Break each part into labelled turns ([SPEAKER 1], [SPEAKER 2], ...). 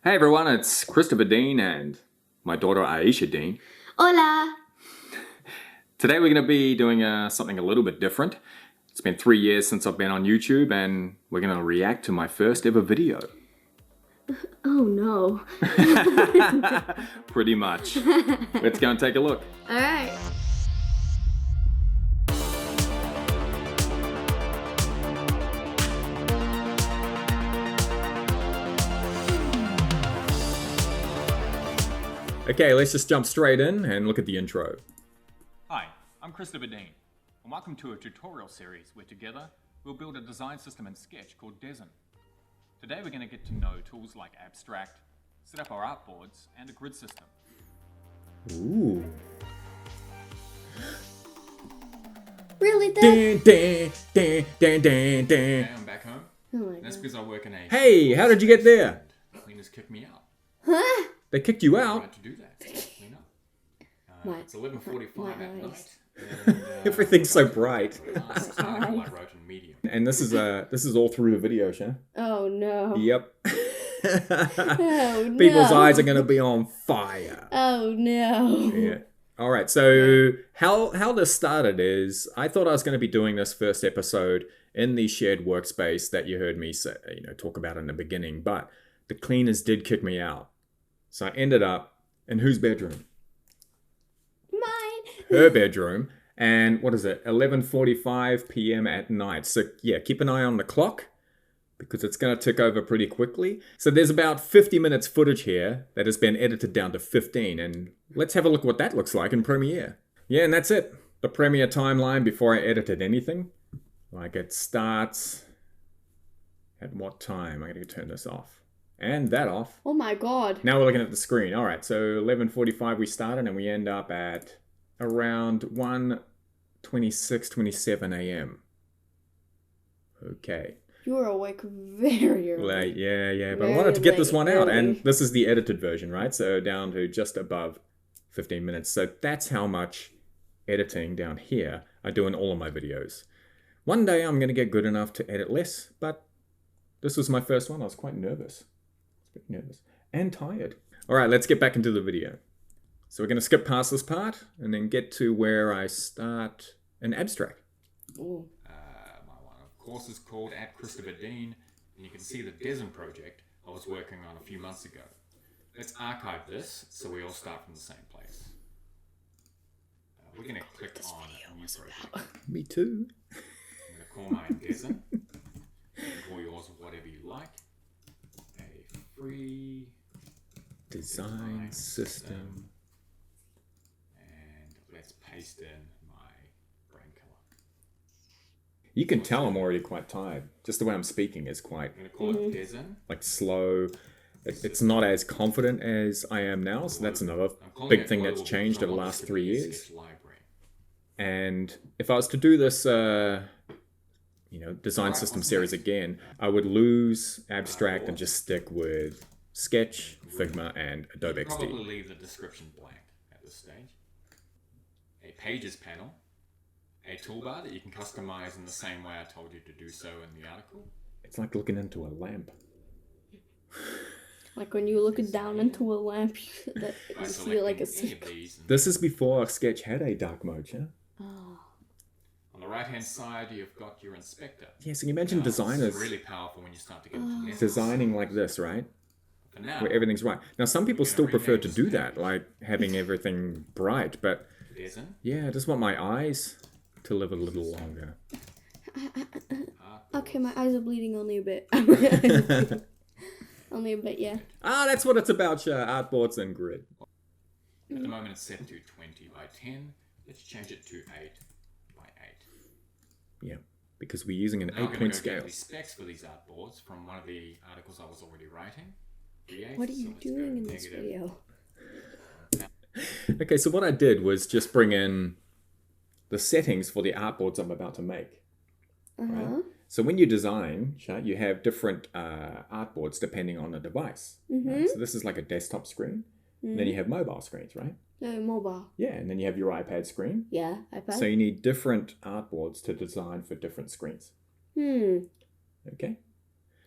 [SPEAKER 1] Hey everyone, it's Christopher Deane and my daughter Aisha Deane.
[SPEAKER 2] Hola!
[SPEAKER 1] Today we're going to be doing something a little bit different. It's been 3 years since I've been on YouTube and we're going to react to my first ever video.
[SPEAKER 2] Oh no.
[SPEAKER 1] Pretty much. Let's go and take a look.
[SPEAKER 2] Alright.
[SPEAKER 1] Okay, let's just jump straight in and look at the intro.
[SPEAKER 3] Hi, I'm Christopher Deane, and welcome to a tutorial series where together we'll build a design system in Sketch called Deane. Today we're going to get to know tools like Abstract, set up our artboards, and a grid system.
[SPEAKER 1] Ooh.
[SPEAKER 2] Really, Dad?
[SPEAKER 1] Dan.
[SPEAKER 3] Okay, I'm back home.
[SPEAKER 2] Oh my
[SPEAKER 3] That's
[SPEAKER 2] god.
[SPEAKER 3] because I work in a...
[SPEAKER 1] Hey, how did you get there?
[SPEAKER 3] Cleaners kicked me out.
[SPEAKER 2] Huh?
[SPEAKER 1] They kicked you
[SPEAKER 3] I
[SPEAKER 1] out?
[SPEAKER 3] had to do that. Clean up.
[SPEAKER 2] My-
[SPEAKER 3] It's 11:45
[SPEAKER 2] my
[SPEAKER 3] at
[SPEAKER 2] eyes.
[SPEAKER 3] night. And,
[SPEAKER 1] Everything's so bright.
[SPEAKER 3] last article I wrote in Medium.
[SPEAKER 1] And this is all through the video, Sha.
[SPEAKER 2] Oh no.
[SPEAKER 1] Yep.
[SPEAKER 2] Oh no.
[SPEAKER 1] People's eyes are gonna be on fire.
[SPEAKER 2] Oh no.
[SPEAKER 1] Yeah. All right. So how this started is I thought I was going to be doing this first episode in the shared workspace that you heard me say, talk about in the beginning, but the cleaners did kick me out. So I ended up in whose bedroom?
[SPEAKER 2] Mine.
[SPEAKER 1] Her bedroom. And what is it? 11:45 p.m. at night. So yeah, keep an eye on the clock because it's going to tick over pretty quickly. So there's about 50 minutes footage here that has been edited down to 15. And let's have a look what that looks like in Premiere. Yeah, and that's it. The Premiere timeline before I edited anything. Like it starts at what time? I'm going to turn this off. And that off.
[SPEAKER 2] Oh my god.
[SPEAKER 1] Now we're looking at the screen. All right, so 11:45 we started and we end up at around 1:26, 27 a.m. Okay.
[SPEAKER 2] You were awake very early.
[SPEAKER 1] Late, yeah. But I
[SPEAKER 2] Very
[SPEAKER 1] wanted to get this
[SPEAKER 2] late,
[SPEAKER 1] one out.
[SPEAKER 2] early.
[SPEAKER 1] And this is the edited version, right? So down to just above 15 minutes. So that's how much editing down here I do in all of my videos. One day I'm going to get good enough to edit less, but this was my first one. I was quite nervous. A bit nervous and tired. All right, let's get back into the video. So we're going to skip past this part and then get to where I start an abstract.
[SPEAKER 2] Ooh.
[SPEAKER 3] My one, of course, is called @Christopher Deane, and you can see the Deane project I was working on a few months ago. Let's archive this so we all start from the same place. We're going to click on a new project.
[SPEAKER 1] Me too.
[SPEAKER 3] I'm going to call mine Deane. You can call yours whatever you like. A free
[SPEAKER 1] Design system.
[SPEAKER 3] And let's paste in my brain color.
[SPEAKER 1] You can tell I'm already quite tired. Just the way I'm speaking is quite
[SPEAKER 3] I'm going to call it Deane.
[SPEAKER 1] like slow. It's not as confident as I am now. So that's another
[SPEAKER 3] I'm calling
[SPEAKER 1] big
[SPEAKER 3] it
[SPEAKER 1] thing
[SPEAKER 3] global
[SPEAKER 1] that's changed
[SPEAKER 3] because I
[SPEAKER 1] over the
[SPEAKER 3] want
[SPEAKER 1] last
[SPEAKER 3] this to
[SPEAKER 1] 3
[SPEAKER 3] be a
[SPEAKER 1] years.
[SPEAKER 3] sketch library.
[SPEAKER 1] And if I was to do this, design
[SPEAKER 3] Alright,
[SPEAKER 1] system
[SPEAKER 3] what's
[SPEAKER 1] series
[SPEAKER 3] next?
[SPEAKER 1] again, I would lose Abstract and just stick with Sketch, Figma, and Adobe
[SPEAKER 3] Probably
[SPEAKER 1] XD.
[SPEAKER 3] leave the description blank at this stage. A pages panel. A toolbar that you can customize in the same way I told you to do so in the article.
[SPEAKER 1] It's like looking into a lamp.
[SPEAKER 2] Like when you look down into a lamp, that
[SPEAKER 3] By
[SPEAKER 2] you feel like a
[SPEAKER 3] selecting any of
[SPEAKER 2] sick.
[SPEAKER 3] these. And
[SPEAKER 1] This is before Sketch had a dark mode, yeah?
[SPEAKER 2] Oh.
[SPEAKER 3] on the right hand side, you've got your inspector.
[SPEAKER 1] Yeah, so you imagine
[SPEAKER 3] Now, this
[SPEAKER 1] designers
[SPEAKER 3] is really powerful when you start to get into necessary
[SPEAKER 1] designing like this, right?
[SPEAKER 3] For now,
[SPEAKER 1] Where everything's right. Now, some people still prefer to do that, like having everything bright, but
[SPEAKER 3] Deane,
[SPEAKER 1] yeah, I just want my eyes to live a little longer.
[SPEAKER 2] Okay, my eyes are bleeding only a bit. Only a bit, yeah.
[SPEAKER 1] That's what it's about, artboards and grid.
[SPEAKER 3] at the moment it's set to 20 by 10. Let's change it to 8 by 8.
[SPEAKER 1] Yeah, because we're using an
[SPEAKER 3] Now I'm going
[SPEAKER 1] 8-point
[SPEAKER 3] to go
[SPEAKER 1] scale.
[SPEAKER 3] get the specs for these artboards from one of the articles I was already writing. Create,
[SPEAKER 2] What are
[SPEAKER 3] so
[SPEAKER 2] you
[SPEAKER 3] let's go
[SPEAKER 2] doing in this
[SPEAKER 3] negative.
[SPEAKER 2] video?
[SPEAKER 1] Okay, so what I did was just bring in the settings for the artboards I'm about to make.
[SPEAKER 2] Uh-huh.
[SPEAKER 1] So when you design, you have different artboards depending on the device. Right? So this is like a desktop screen. And then you have mobile screens, right?
[SPEAKER 2] Mobile.
[SPEAKER 1] Yeah, and then you have your iPad screen.
[SPEAKER 2] Yeah, iPad.
[SPEAKER 1] So you need different artboards to design for different screens. Okay?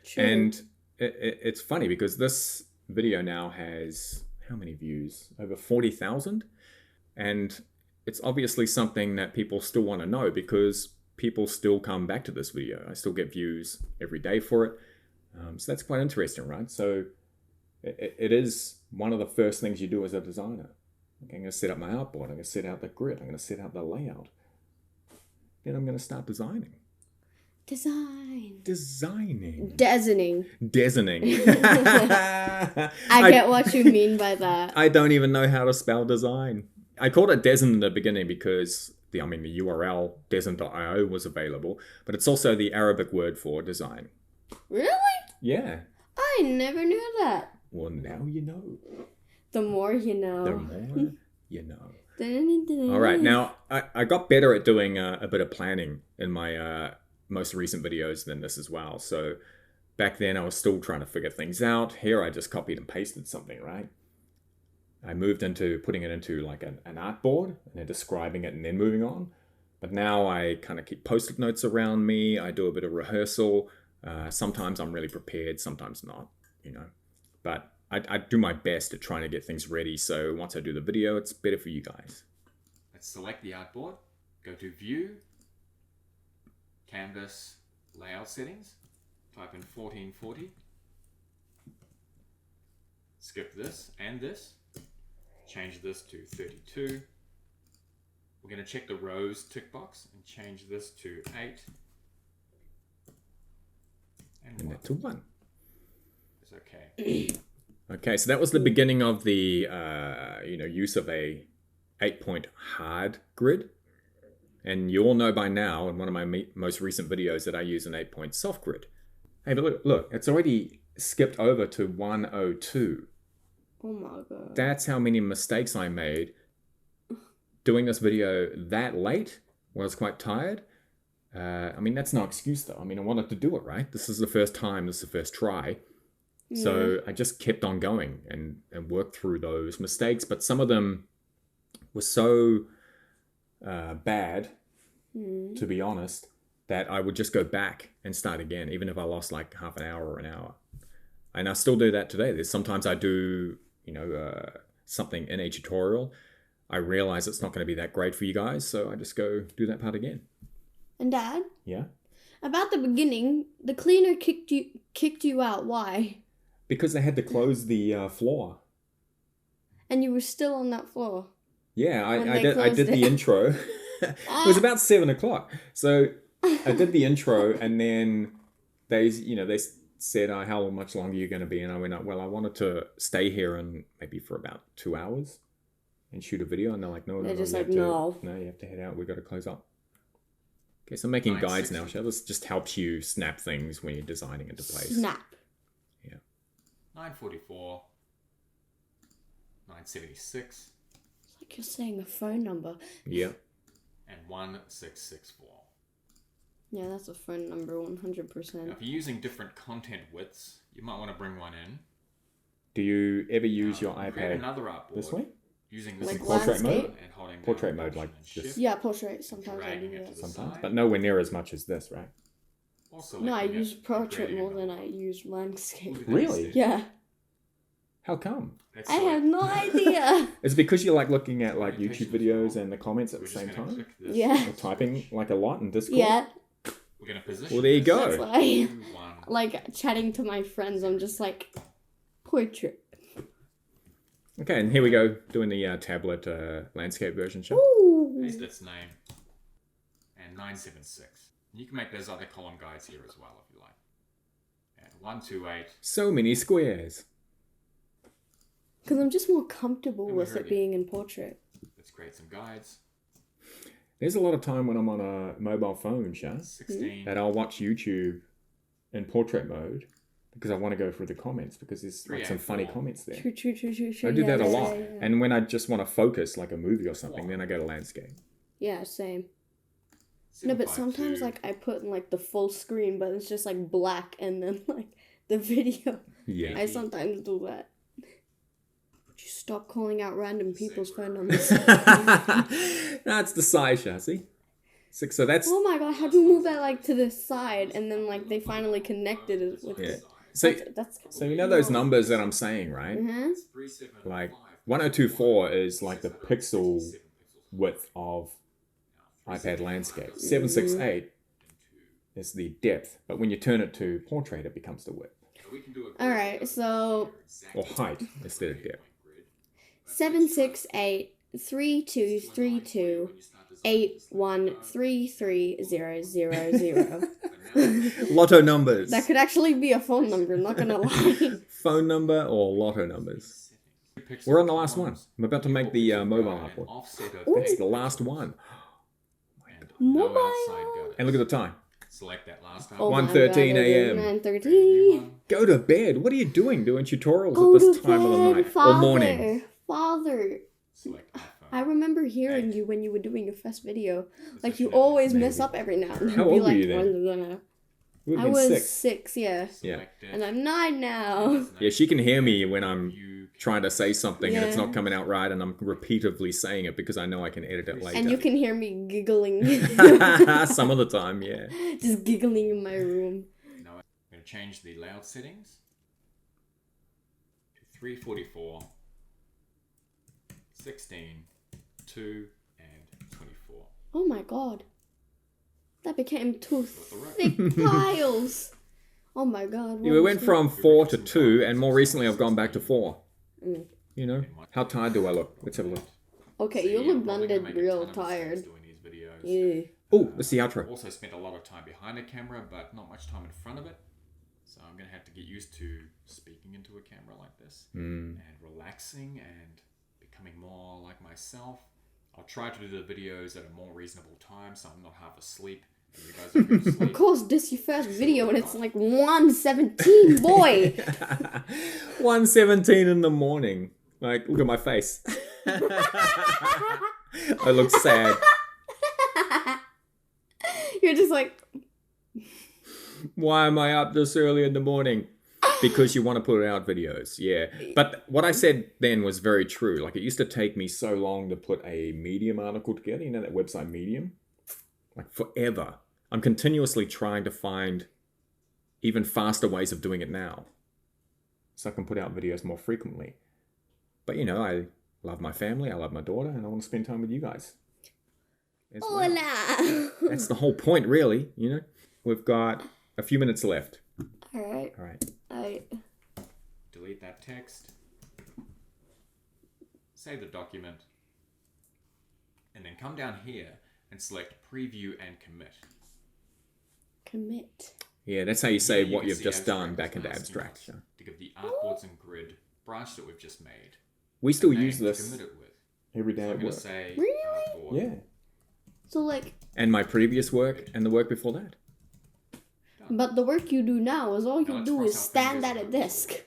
[SPEAKER 2] True.
[SPEAKER 1] And it's funny because this video now has how many views? Over 40,000. And it's obviously something that people still want to know because people still come back to this video. I still get views every day for it. So that's quite interesting, right? So it is one of the first things you do as a designer. Okay, I'm going to set up my artboard. I'm going to set out the grid. I'm going to set out the layout. Then I'm going to start designing.
[SPEAKER 2] Designing.
[SPEAKER 1] Designing.
[SPEAKER 2] I get what you mean by that.
[SPEAKER 1] I don't even know how to spell design. I called it Dezen in the beginning because the URL dezen.io was available, but it's also the Arabic word for design.
[SPEAKER 2] Really?
[SPEAKER 1] Yeah.
[SPEAKER 2] I never knew that.
[SPEAKER 1] Well, now you know.
[SPEAKER 2] The more you know.
[SPEAKER 1] The more you know. All right. Now, I got better at doing a bit of planning in my most recent videos than this as well. So back then I was still trying to figure things out. Here I just copied and pasted something, right? I moved into putting it into like an artboard and then describing it and then moving on. But now I kind of keep post-it notes around me. I do a bit of rehearsal. Sometimes I'm really prepared, sometimes not, But I do my best at trying to get things ready. So once I do the video, it's better for you guys.
[SPEAKER 3] Let's select the artboard. Go to View, Canvas, Layout Settings. Type in 1440. Skip this and this. Change this to 32. We're going to check the rows tick box and change this to 8.
[SPEAKER 1] And that to 1.
[SPEAKER 3] It's okay.
[SPEAKER 1] Okay, so that was the beginning of the use of a 8-point hard grid. And you all know by now in one of my most recent videos that I use an 8-point soft grid. Hey, but look, it's already skipped over to 102.
[SPEAKER 2] Oh my god.
[SPEAKER 1] That's how many mistakes I made doing this video that late when I was quite tired. That's no excuse though. I wanted to do it, right? This is the first time, this is the first try. Yeah. So I just kept on going and worked through those mistakes. But some of them were so bad, to be honest, that I would just go back and start again, even if I lost like half an hour or an hour. And I still do that today. Sometimes I do, something in a tutorial. I realize it's not going to be that great for you guys, so I just go do that part again.
[SPEAKER 2] And Dad?
[SPEAKER 1] Yeah?
[SPEAKER 2] About the beginning, the cleaner kicked you out. Why?
[SPEAKER 1] Because they had to close the floor.
[SPEAKER 2] And you were still on that floor?
[SPEAKER 1] Yeah, I did the intro. It was about 7 o'clock. So I did the intro and then they said, how much longer are you going to be? And I went, well, I wanted to stay here and maybe for about 2 hours and shoot a video. And they're like, no,
[SPEAKER 2] you have
[SPEAKER 1] to head out. We've got to close up. Okay, so I'm making guides now. This just helps you snap things when you're designing into place.
[SPEAKER 2] Snap.
[SPEAKER 1] Yeah.
[SPEAKER 3] 944. 976.
[SPEAKER 2] It's like you're saying a phone number.
[SPEAKER 1] Yeah.
[SPEAKER 3] And 1664.
[SPEAKER 2] Yeah, that's a phone number, 100%.
[SPEAKER 3] Now, if you're using different content widths, you might want to bring one in.
[SPEAKER 1] Do you ever use your iPad
[SPEAKER 3] another artboard
[SPEAKER 1] this way?
[SPEAKER 3] Using this
[SPEAKER 2] like
[SPEAKER 1] portrait mode?
[SPEAKER 3] and holding
[SPEAKER 1] portrait
[SPEAKER 3] down
[SPEAKER 1] mode like
[SPEAKER 3] Shift,
[SPEAKER 1] this.
[SPEAKER 2] Yeah, portrait. Sometimes I do that.
[SPEAKER 1] Sometimes, but nowhere near as much as this, right?
[SPEAKER 2] No, I use portrait more than I use landscape.
[SPEAKER 1] Really?
[SPEAKER 2] Yeah.
[SPEAKER 1] How come?
[SPEAKER 2] I have no idea.
[SPEAKER 1] It's because you like looking at like YouTube videos and the comments at the same time?
[SPEAKER 2] Yeah.
[SPEAKER 1] Or typing like a lot in Discord?
[SPEAKER 2] Yeah.
[SPEAKER 3] We're going to position.
[SPEAKER 1] Well, there you go.
[SPEAKER 2] That's why, like, chatting to my friends, I'm just like, portrait.
[SPEAKER 1] Okay, and here we go, doing the tablet landscape version show.
[SPEAKER 2] Ooh.
[SPEAKER 3] Paste its name. And 976. You can make those other column guides here as well if you like. And 128.
[SPEAKER 1] So many squares.
[SPEAKER 2] Because I'm just more comfortable with it being in portrait.
[SPEAKER 3] Let's create some guides.
[SPEAKER 1] There's a lot of time when I'm on a mobile phone, Shah,
[SPEAKER 3] 16.
[SPEAKER 1] that I'll watch YouTube in portrait mode because I want to go through the comments because there's like some funny comments there.
[SPEAKER 2] True.
[SPEAKER 1] I do that a lot. Yeah. And when I just want to focus like a movie or something, then I go to landscape.
[SPEAKER 2] Yeah, same. No, but sometimes like I put in like the full screen, but it's just like black and then like the video.
[SPEAKER 1] Yeah.
[SPEAKER 2] I sometimes do that. Would you stop calling out random people's phone numbers?
[SPEAKER 1] That's the size, Shah, see? So that's...
[SPEAKER 2] Oh my god, how do you move that like to the side and then like they finally connected it with it?
[SPEAKER 1] So,
[SPEAKER 2] that's
[SPEAKER 1] so you know those numbers that I'm saying, right? Like 1024 is like the pixel width of iPad landscape. 768 is the depth, but when you turn it to portrait, it becomes the width.
[SPEAKER 2] Alright, so
[SPEAKER 1] Or height instead of depth.
[SPEAKER 2] 768-3232-8133-000.
[SPEAKER 1] Lotto numbers.
[SPEAKER 2] That could actually be a phone number, not gonna lie.
[SPEAKER 1] Phone number or lotto numbers. We're on the last one. I'm about to make the mobile upload. That's the last one.
[SPEAKER 2] Mobile.
[SPEAKER 1] And look at the time.
[SPEAKER 3] Select that last time.
[SPEAKER 2] Oh my
[SPEAKER 1] 1:13
[SPEAKER 2] God,
[SPEAKER 1] a.m.
[SPEAKER 2] 9:13.
[SPEAKER 1] Go to bed. What are you doing tutorials
[SPEAKER 2] Go
[SPEAKER 1] at this
[SPEAKER 2] to
[SPEAKER 1] time of the
[SPEAKER 2] bed,
[SPEAKER 1] night
[SPEAKER 2] Father.
[SPEAKER 1] or morning?
[SPEAKER 2] Father.
[SPEAKER 3] Select iPhone.
[SPEAKER 2] I remember hearing you when you were doing your first video. Like, you always mess up every now and then.
[SPEAKER 1] How
[SPEAKER 2] Be
[SPEAKER 1] old were
[SPEAKER 2] like,
[SPEAKER 1] you then? We've
[SPEAKER 2] I
[SPEAKER 1] been
[SPEAKER 2] was
[SPEAKER 1] 6.
[SPEAKER 2] 6, yeah.
[SPEAKER 3] Select it.
[SPEAKER 2] And I'm 9 now.
[SPEAKER 1] Yeah, she can hear me when I'm trying to say something and it's
[SPEAKER 2] Yeah.
[SPEAKER 1] not coming out right, and I'm repeatedly saying it because I know I can edit it later.
[SPEAKER 2] And you can hear me giggling.
[SPEAKER 1] Some of the time, yeah.
[SPEAKER 2] Just giggling in my room.
[SPEAKER 3] Now I'm going to change the loud settings to 344, 16, 2, and 24.
[SPEAKER 2] Oh my God. That became 2
[SPEAKER 3] With the rope.
[SPEAKER 2] thick piles. Oh my God.
[SPEAKER 1] Yeah, we went from 4 to 2, and more recently I've gone back to 4. You know? How tired do I look? Let's have a look.
[SPEAKER 2] Okay,
[SPEAKER 3] See,
[SPEAKER 2] you
[SPEAKER 3] I'm
[SPEAKER 2] look
[SPEAKER 3] probably
[SPEAKER 2] blended
[SPEAKER 3] gonna make a
[SPEAKER 2] real
[SPEAKER 3] ton of mistakes
[SPEAKER 2] tired.
[SPEAKER 3] doing these videos.
[SPEAKER 2] Yeah.
[SPEAKER 1] Oh, that's the outro.
[SPEAKER 3] Also spent a lot of time behind a camera, but not much time in front of it. So I'm going to have to get used to speaking into a camera like this and relaxing and becoming more like myself. I'll try to do the videos at a more reasonable time so I'm not half asleep and you guys don't go to
[SPEAKER 2] Of
[SPEAKER 3] sleep.
[SPEAKER 2] course, this your first video and it's like 1:17, boy.
[SPEAKER 1] 1:17 in the morning. Like, look at my face. I look sad.
[SPEAKER 2] You're just like,
[SPEAKER 1] Why am I up this early in the morning? Because you want to put out videos, yeah. But what I said then was very true. Like, it used to take me so long to put a Medium article together. You know that website Medium? Like, forever. I'm continuously trying to find even faster ways of doing it now, so I can put out videos more frequently. But, you know, I love my family, I love my daughter, and I want to spend time with you guys as well.
[SPEAKER 2] hola.
[SPEAKER 1] That's the whole point, really, you know? We've got a few minutes left.
[SPEAKER 2] Alright.
[SPEAKER 1] All right.
[SPEAKER 3] Delete that text. Save the document. And then come down here and select Preview and Commit.
[SPEAKER 2] Commit.
[SPEAKER 1] Yeah, that's how you say
[SPEAKER 3] Here you
[SPEAKER 1] what
[SPEAKER 3] can
[SPEAKER 1] you've
[SPEAKER 3] see
[SPEAKER 1] just done
[SPEAKER 3] Abstract
[SPEAKER 1] back
[SPEAKER 3] is
[SPEAKER 1] into
[SPEAKER 3] asking
[SPEAKER 1] abstract.
[SPEAKER 3] us to give the artboards and grid branch that we've just made.
[SPEAKER 1] We still
[SPEAKER 3] name
[SPEAKER 1] use
[SPEAKER 3] to
[SPEAKER 1] this
[SPEAKER 3] commit it with.
[SPEAKER 1] every day
[SPEAKER 3] So I'm
[SPEAKER 1] at
[SPEAKER 3] going
[SPEAKER 1] work.
[SPEAKER 3] to say
[SPEAKER 2] Really?
[SPEAKER 3] artboard.
[SPEAKER 1] Yeah.
[SPEAKER 2] So, like,
[SPEAKER 1] And my previous work and the work before that.
[SPEAKER 2] but the work you do now is all
[SPEAKER 3] Now
[SPEAKER 2] you
[SPEAKER 3] let's
[SPEAKER 2] do
[SPEAKER 3] cross
[SPEAKER 2] is
[SPEAKER 3] our
[SPEAKER 2] stand
[SPEAKER 3] fingers
[SPEAKER 2] at a
[SPEAKER 3] and hope this
[SPEAKER 2] desk.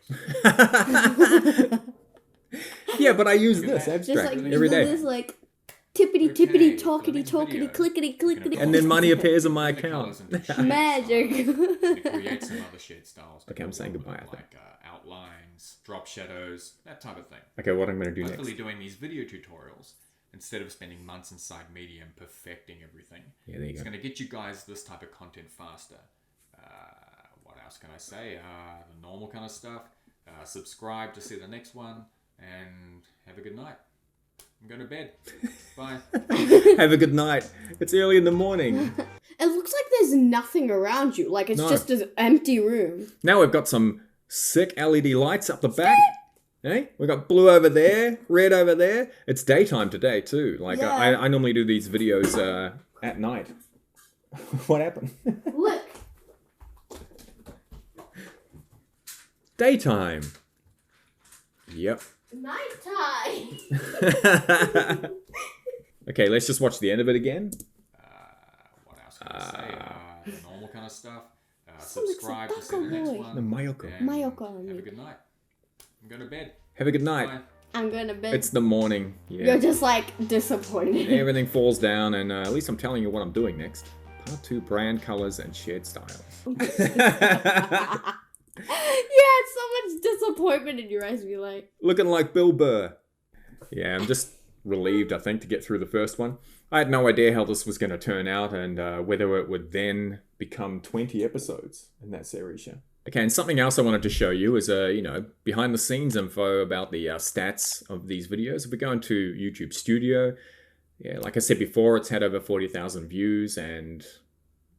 [SPEAKER 3] works.
[SPEAKER 1] Yeah, but I use
[SPEAKER 3] Look at
[SPEAKER 1] this
[SPEAKER 3] that.
[SPEAKER 2] Just
[SPEAKER 1] abstract
[SPEAKER 2] like you
[SPEAKER 1] every
[SPEAKER 2] do
[SPEAKER 1] day.
[SPEAKER 2] this, like, tippity
[SPEAKER 3] Okay,
[SPEAKER 2] tippity
[SPEAKER 3] for the
[SPEAKER 2] talkity
[SPEAKER 3] next
[SPEAKER 2] talkity
[SPEAKER 3] video,
[SPEAKER 2] clickety clickety.
[SPEAKER 1] And then money appears in my
[SPEAKER 3] Put the
[SPEAKER 1] account.
[SPEAKER 3] colours into shade
[SPEAKER 2] Magic.
[SPEAKER 3] styles. And create some other shade styles. to
[SPEAKER 1] Okay, I'm
[SPEAKER 3] go
[SPEAKER 1] saying
[SPEAKER 3] along with
[SPEAKER 1] goodbye,
[SPEAKER 3] it,
[SPEAKER 1] I think.
[SPEAKER 3] Like outlines, drop shadows, that type of thing.
[SPEAKER 1] Okay, what I'm going to do
[SPEAKER 3] Hopefully
[SPEAKER 1] next.
[SPEAKER 3] doing these video tutorials instead of spending months inside Medium perfecting everything.
[SPEAKER 1] Yeah, there you
[SPEAKER 3] It's
[SPEAKER 1] go.
[SPEAKER 3] going to get you guys this type of content faster. What else can I say? The normal kind of stuff. Subscribe to see the next one, and have a good night. I'm going to bed. Bye.
[SPEAKER 1] Have a good night. It's early in the morning.
[SPEAKER 2] It looks like there's nothing around you. Like, it's
[SPEAKER 1] No.
[SPEAKER 2] just an empty room.
[SPEAKER 1] Now we've got some sick LED lights up the back. Hey, we got blue over there, red over there. It's daytime today too. Like
[SPEAKER 2] Yeah.
[SPEAKER 1] I normally do these videos at night. What happened?
[SPEAKER 2] Look.
[SPEAKER 1] Daytime. Yep.
[SPEAKER 2] Nighttime.
[SPEAKER 1] Okay, let's just watch the end of it again.
[SPEAKER 3] What else can I say? The normal kind of stuff.
[SPEAKER 2] So it's a
[SPEAKER 3] Subscribe to see the
[SPEAKER 2] taco
[SPEAKER 3] next
[SPEAKER 2] boy.
[SPEAKER 3] one.
[SPEAKER 1] The Mayoko.
[SPEAKER 3] and
[SPEAKER 2] Mayoko, I
[SPEAKER 3] Have a
[SPEAKER 2] mean.
[SPEAKER 3] good night. I'm going to bed.
[SPEAKER 1] Have a good night.
[SPEAKER 3] Bye.
[SPEAKER 2] I'm going to bed.
[SPEAKER 1] It's the morning.
[SPEAKER 2] You're
[SPEAKER 1] Yeah.
[SPEAKER 2] just, like, disappointed.
[SPEAKER 1] Everything falls down, and at least I'm telling you what I'm doing next. Part 2, brand colors and shared styles.
[SPEAKER 2] You had so much disappointment in your eyes. Be like,
[SPEAKER 1] Looking like Bill Burr. Yeah, I'm just relieved, I think, to get through the first one. I had no idea how this was going to turn out and whether it would then become 20 episodes in that series. Yeah. Okay, and something else I wanted to show you is behind the scenes info about the stats of these videos. If we go into YouTube Studio, yeah, like I said before, it's had over 40,000 views, and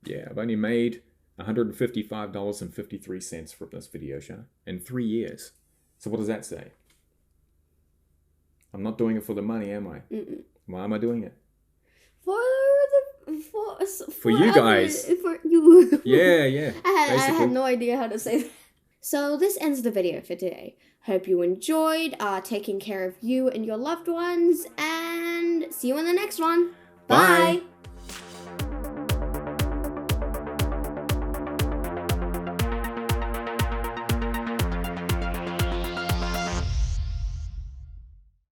[SPEAKER 1] yeah, I've only made $155.53 from this video show in 3 years. So what does that say? I'm not doing it for the money, am I?
[SPEAKER 2] Mm-mm.
[SPEAKER 1] Why am I doing it?
[SPEAKER 2] For
[SPEAKER 1] you guys.
[SPEAKER 2] For you.
[SPEAKER 1] Yeah.
[SPEAKER 2] I had no idea how to say that. So this ends the video for today. Hope you enjoyed taking care of you and your loved ones, and see you in the next one.
[SPEAKER 1] Bye.
[SPEAKER 2] Bye.